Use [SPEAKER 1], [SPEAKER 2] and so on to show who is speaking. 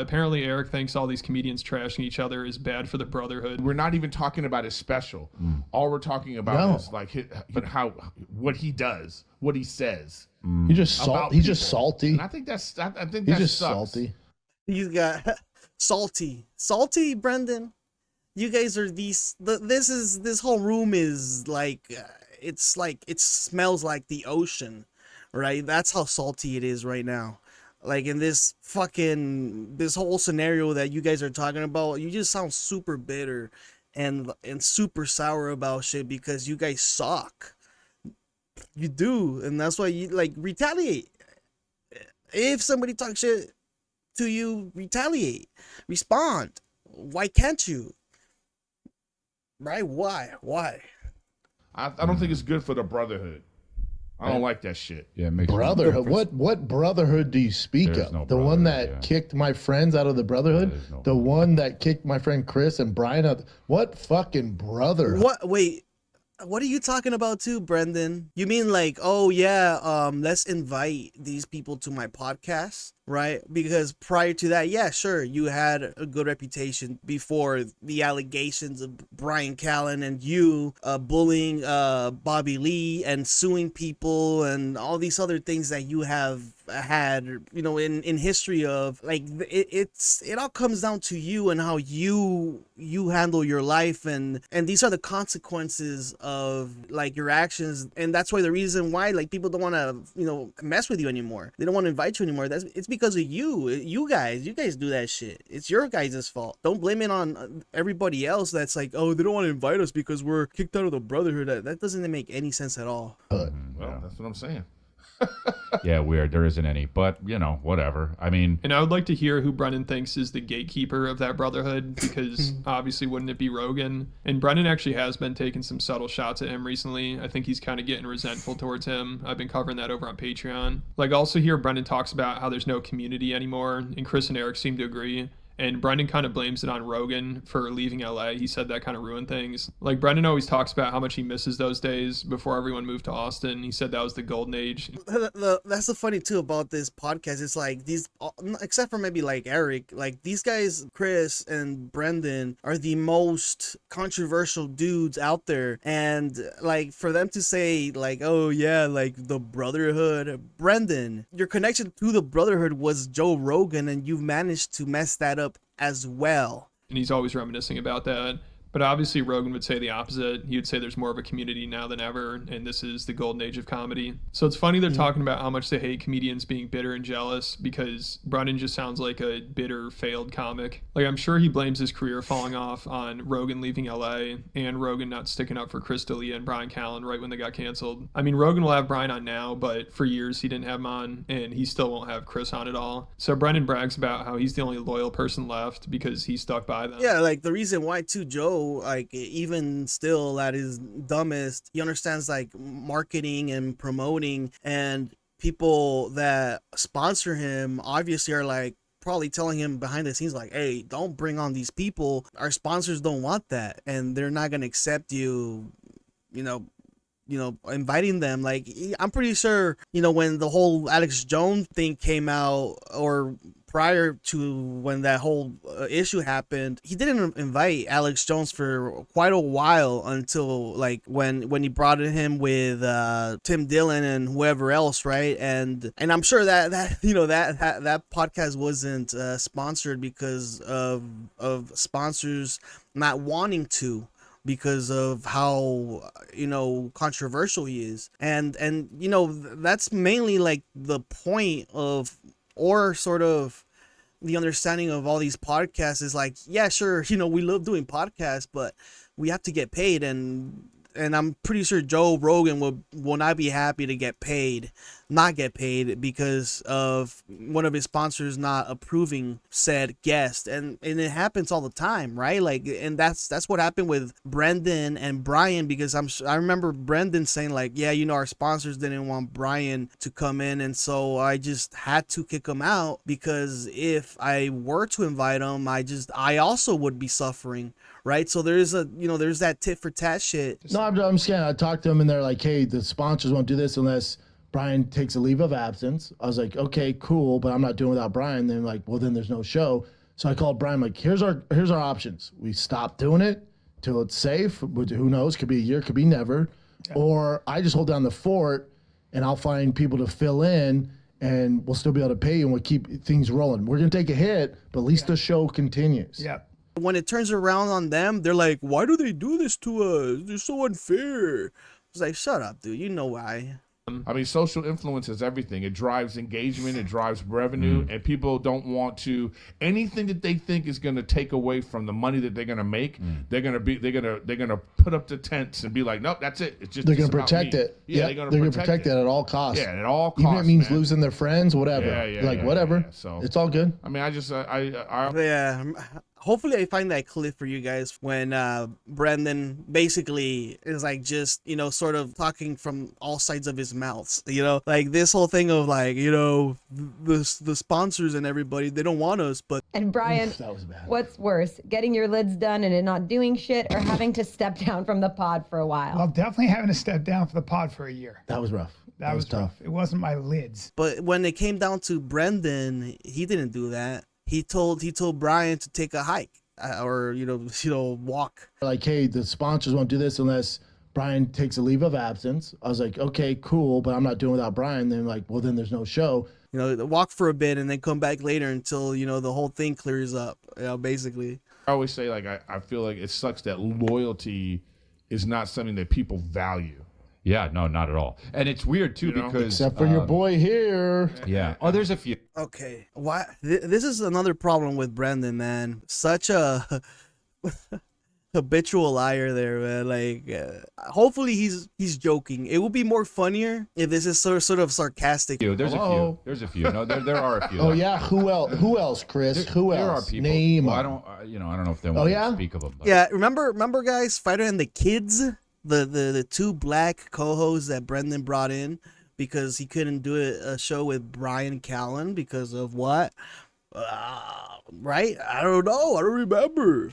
[SPEAKER 1] Apparently, Erik thinks all these comedians trashing each other is bad for the brotherhood.
[SPEAKER 2] We're not even talking about his special. All we're talking about is like what he does, what he says.
[SPEAKER 3] He's just salty.
[SPEAKER 2] And I think that
[SPEAKER 3] He's just
[SPEAKER 2] sucks.
[SPEAKER 3] salty.
[SPEAKER 4] He's got salty, Brendan. You guys are this whole room is like, it smells like the ocean, right? That's how salty it is right now. Like in this whole scenario that you guys are talking about, you just sound super bitter and super sour about shit because you guys suck. You do, and that's why you like retaliate. If somebody talks shit to you, retaliate, respond. Why can't you? Right? Why?
[SPEAKER 2] I don't think it's good for the brotherhood. I don't like that shit.
[SPEAKER 5] Yeah, it makes
[SPEAKER 3] Brotherhood. What brotherhood do you speak
[SPEAKER 5] There's
[SPEAKER 3] of?
[SPEAKER 5] no
[SPEAKER 3] The one that
[SPEAKER 5] brotherhood,
[SPEAKER 3] kicked my friends out of the brotherhood?
[SPEAKER 5] There's no
[SPEAKER 3] The one that kicked my friend Chris and Brian out? What fucking brother?
[SPEAKER 4] What? Wait. What are you talking about too, Brendan? You mean like, oh yeah, let's invite these people to my podcast, right? Because prior to that, yeah, sure, you had a good reputation before the allegations of Brian Callen and you bullying Bobby Lee and suing people and all these other things that you have had, you know, in history of like it all comes down to you and how you handle your life, and these are the consequences of like your actions, and that's why the reason why like people don't want to, you know, mess with you anymore. They don't want to invite you anymore. It's because of you guys do that shit. It's your guys' fault. Don't blame it on everybody else that's like, oh, they don't want to invite us because we're kicked out of the brotherhood. That doesn't make any sense at all.
[SPEAKER 2] Well, that's what I'm saying.
[SPEAKER 5] Yeah, weird. There isn't any, but you know, whatever. I mean,
[SPEAKER 1] And I would like to hear who Brendan thinks is the gatekeeper of that brotherhood, because obviously wouldn't it be Rogan? And Brendan actually has been taking some subtle shots at him recently. I think he's kind of getting resentful towards him. I've been covering that over on Patreon. Like, also here Brendan talks about how there's no community anymore, and Chris and Erik seem to agree. And Brendan kind of blames it on Rogan for leaving LA. He said that kind of ruined things. Like, Brendan always talks about how much he misses those days before everyone moved to Austin. He said that was the golden age.
[SPEAKER 4] That's the funny too about this podcast. It's like these, except for maybe like Erik, like these guys, Chris and Brendan, are the most controversial dudes out there. And like for them to say like, oh yeah, like the brotherhood, Brendan, your connection to the brotherhood was Joe Rogan, and you've managed to mess that up as well.
[SPEAKER 1] And he's always reminiscing about that. But obviously Rogan would say the opposite. He would say there's more of a community now than ever, and this is the golden age of comedy. So it's funny they're talking about how much they hate comedians being bitter and jealous, because Brendan just sounds like a bitter, failed comic. Like, I'm sure he blames his career falling off on Rogan leaving LA and Rogan not sticking up for Chris D'Elia and Brian Callen right when they got canceled. I mean, Rogan will have Brian on now, but for years he didn't have him on, and he still won't have Chris on at all. So Brendan brags about how he's the only loyal person left because he stuck by them.
[SPEAKER 4] Yeah, like the reason why too, Joe, like even still at his dumbest, he understands like marketing and promoting, and people that sponsor him obviously are like probably telling him behind the scenes like, hey, don't bring on these people. Our sponsors don't want that, and they're not going to accept you, you know, inviting them. Like, I'm pretty sure, you know, when the whole Alex Jones thing came out, or prior to when that whole issue happened, he didn't invite Alex Jones for quite a while, until like when he brought him with Tim Dillon and whoever else, right? And I'm sure that you know that podcast wasn't sponsored because of sponsors not wanting to, because of how, you know, controversial he is. And you know, that's mainly like the point of, or sort of the understanding of all these podcasts is like, yeah, sure, you know, we love doing podcasts, but we have to get paid. And I'm pretty sure Joe Rogan will not be happy to not get paid because of one of his sponsors not approving said guest. And it happens all the time, right? Like, and that's what happened with Brendan and Brian, because I remember Brendan saying like, yeah, you know, our sponsors didn't want Brian to come in, and so I just had to kick him out, because if I were to invite him, I also would be suffering, right? So there's that tit for tat shit.
[SPEAKER 3] No, I'm saying I talked to them and they're like, hey, the sponsors won't do this unless Brian takes a leave of absence. I was like, okay, cool, but I'm not doing without Brian. Then like, well, then there's no show. So I called Brian, like, here's our options. We stop doing it till it's safe, which who knows, could be a year, could be never. Yeah. Or I just hold down the fort and I'll find people to fill in and we'll still be able to pay you and we'll keep things rolling. We're going to take a hit, but at least the show continues.
[SPEAKER 4] Yeah. When it turns around on them, they're like, why do they do this to us? They're so unfair. I was like, shut up, dude. You know why.
[SPEAKER 2] I mean, social influence is everything. It drives engagement, it drives revenue, and people don't want to anything that they think is going to take away from the money that they're going to make. They're going to put up the tents and be like, nope, that's it. It's just
[SPEAKER 3] they're going to protect it. Yeah, they're going to protect it at all costs.
[SPEAKER 2] Yeah, at all costs.
[SPEAKER 3] Even if it means
[SPEAKER 2] man.
[SPEAKER 3] Losing their friends, whatever. Whatever.
[SPEAKER 2] Yeah. So
[SPEAKER 3] it's all good.
[SPEAKER 2] I mean, I just
[SPEAKER 4] yeah. Hopefully I find that clip for you guys when Brendan basically is like just, you know, sort of talking from all sides of his mouth, you know, like this whole thing of like, you know, the sponsors and everybody, they don't want us, but.
[SPEAKER 6] And Brian,
[SPEAKER 3] that was bad.
[SPEAKER 6] What's worse, getting your lids done and it not doing shit or having to step down from the pod for a while?
[SPEAKER 7] Well, definitely having to step down for the pod for a year.
[SPEAKER 3] That was rough.
[SPEAKER 7] That was tough. It wasn't my lids.
[SPEAKER 4] But when it came down to Brendan, he didn't do that. He told Brian to take a hike or walk.
[SPEAKER 3] Like, hey, the sponsors won't do this unless Brian takes a leave of absence. I was like, okay, cool, but I'm not doing without Brian. Then like, well, then there's no show.
[SPEAKER 4] You know, walk for a bit and then come back later until, you know, the whole thing clears up. You know, basically.
[SPEAKER 2] I always say like I feel like it sucks that loyalty is not something that people value.
[SPEAKER 5] Yeah, no, not at all. And it's weird too because
[SPEAKER 3] except for your boy here.
[SPEAKER 5] Yeah. Oh, there's a few.
[SPEAKER 4] Okay. Why? This is another problem with Brendan, man. Such a habitual liar there, man. Like, hopefully he's joking. It would be more funnier if this is sort of sarcastic.
[SPEAKER 5] There's a few. No, there are a few.
[SPEAKER 3] Oh yeah. Who else, Chris? Who else?
[SPEAKER 5] There are people.
[SPEAKER 3] Name.
[SPEAKER 5] Well, I don't know if they want to speak of them. But.
[SPEAKER 4] Yeah. Remember, guys, Fighter and the Kids. The two black co-hosts that Brendan brought in because he couldn't do a show with Brian Callen because of what? Right? I don't know. I don't remember.